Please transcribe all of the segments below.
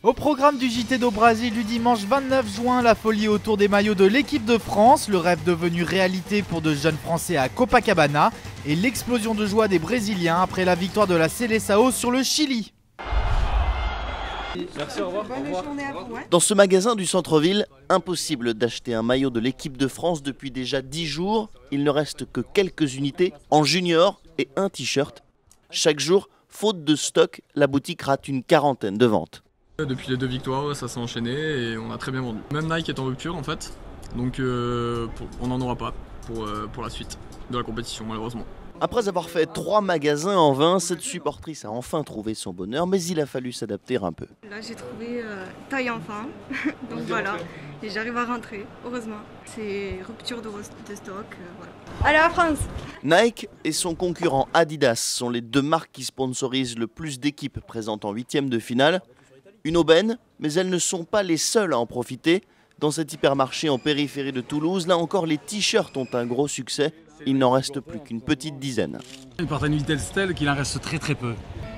Au programme du JT do Brasil du dimanche 29 juin, la folie autour des maillots de l'équipe de France, le rêve devenu réalité pour de jeunes Français à Copacabana et l'explosion de joie des Brésiliens après la victoire de la Seleção sur le Chili. Merci, au revoir. Dans ce magasin du centre-ville, impossible d'acheter un maillot de l'équipe de France depuis déjà 10 jours. Il ne reste que quelques unités en junior et un t-shirt. Chaque jour, faute de stock, la boutique rate une quarantaine de ventes. Depuis les 2 victoires, ça s'est enchaîné et on a très bien vendu. Même Nike est en rupture en fait, donc on n'en aura pas pour la suite de la compétition malheureusement. Après avoir fait 3 magasins en vain, cette supportrice a enfin trouvé son bonheur, mais il a fallu s'adapter un peu. Là j'ai trouvé taille enfin, donc voilà, et j'arrive à rentrer, heureusement. C'est rupture de stock, voilà. Allez à France! Nike et son concurrent Adidas sont les 2 marques qui sponsorisent le plus d'équipes présentes en 8e de finale. Une aubaine, mais elles ne sont pas les seules à en profiter. Dans cet hypermarché en périphérie de Toulouse, là encore les t-shirts ont un gros succès. Il n'en reste plus qu'une petite dizaine. Ils partent à une vitesse telle qu'il en reste très peu.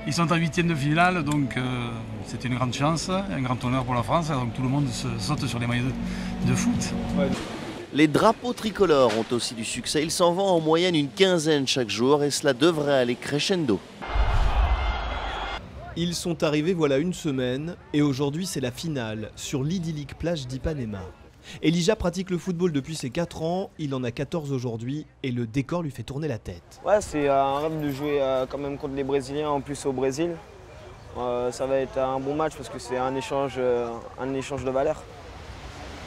Ils sont en 8e de finale, donc c'est une grande chance, un grand honneur pour la France. Donc tout le monde saute sur les maillots de foot. Les drapeaux tricolores ont aussi du succès. Ils s'en vendent en moyenne une quinzaine chaque jour et cela devrait aller crescendo. Ils sont arrivés voilà une semaine et aujourd'hui c'est la finale sur l'idyllique plage d'Ipanema. Elijah pratique le football depuis ses 4 ans, il en a 14 aujourd'hui et le décor lui fait tourner la tête. Ouais, c'est un rêve de jouer quand même contre les Brésiliens, en plus au Brésil. Ça va être un bon match parce que c'est un échange de valeurs.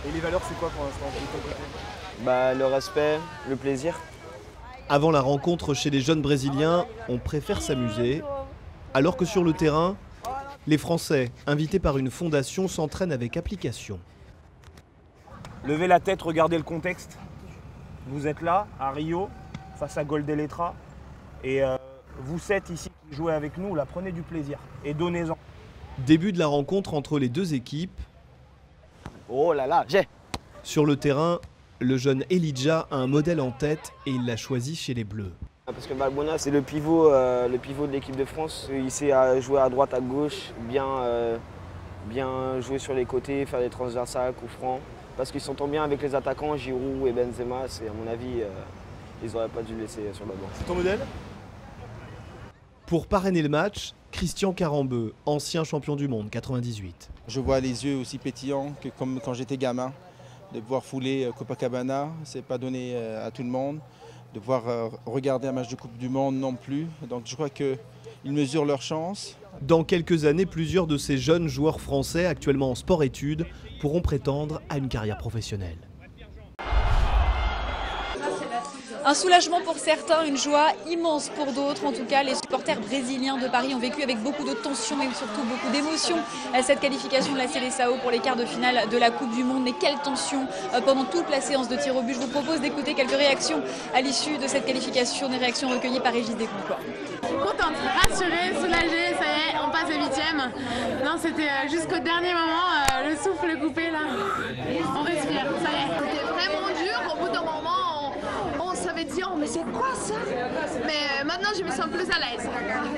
Et les valeurs c'est quoi pour l'instant de ton côté? Le respect, le plaisir. Avant la rencontre chez les jeunes Brésiliens, on préfère s'amuser. Alors que sur le terrain, les Français, invités par une fondation, s'entraînent avec application. Levez la tête, regardez le contexte. Vous êtes là, à Rio, face à Goldeletra. Et vous 7 ici qui jouez avec nous, là, prenez du plaisir et donnez-en. Début de la rencontre entre les 2 équipes. Oh là là, j'ai. Sur le terrain, le jeune Elijah a un modèle en tête et il l'a choisi chez les Bleus. Parce que Balbona, c'est le pivot de l'équipe de France. Il sait jouer à droite, à gauche, bien jouer sur les côtés, faire des transversales, coups francs. Parce qu'ils s'entendent bien avec les attaquants, Giroud et Benzema. C'est à mon avis, ils n'auraient pas dû le laisser sur le banc. C'est ton modèle? Pour parrainer le match, Christian Carambeu, ancien champion du monde, 98. Je vois les yeux aussi pétillants que comme quand j'étais gamin. De pouvoir fouler Copacabana, c'est pas donné à tout le monde. De pouvoir regarder un match de Coupe du Monde non plus. Donc je crois qu'ils mesurent leur chance. Dans quelques années, plusieurs de ces jeunes joueurs français, actuellement en sport-études, pourront prétendre à une carrière professionnelle. Un soulagement pour certains, une joie immense pour d'autres. En tout cas, les supporters brésiliens de Paris ont vécu avec beaucoup de tension et surtout beaucoup d'émotion cette qualification de la Seleção pour les quarts de finale de la Coupe du Monde. Mais quelle tension pendant toute la séance de tir au but. Je vous propose d'écouter quelques réactions à l'issue de cette qualification, des réactions recueillies par Régis Desconcours. Contente, rassurée, soulagée, ça y est, on passe au 8e. Non, c'était jusqu'au dernier moment, le souffle coupé là. On respire, ça y est. C'était vraiment dur, au bout d'un moment, on s'avait dit oh mais c'est quoi ça? Mais maintenant je me sens plus à l'aise,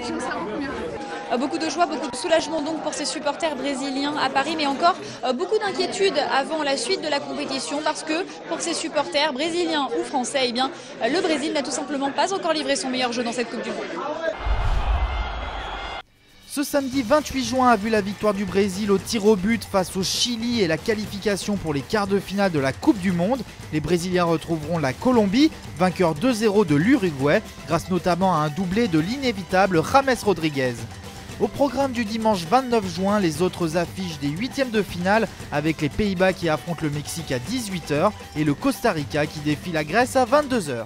je me sens beaucoup mieux. Beaucoup de joie, beaucoup de soulagement donc pour ces supporters brésiliens à Paris, mais encore beaucoup d'inquiétude avant la suite de la compétition parce que pour ces supporters brésiliens ou français, eh bien, le Brésil n'a tout simplement pas encore livré son meilleur jeu dans cette Coupe du Monde. Ce samedi 28 juin a vu la victoire du Brésil au tir au but face au Chili et la qualification pour les quarts de finale de la Coupe du Monde. Les Brésiliens retrouveront la Colombie, vainqueur 2-0 de l'Uruguay, grâce notamment à un doublé de l'inévitable James Rodriguez. Au programme du dimanche 29 juin, les autres affiches des 8e de finale avec les Pays-Bas qui affrontent le Mexique à 18 h et le Costa Rica qui défie la Grèce à 22 h.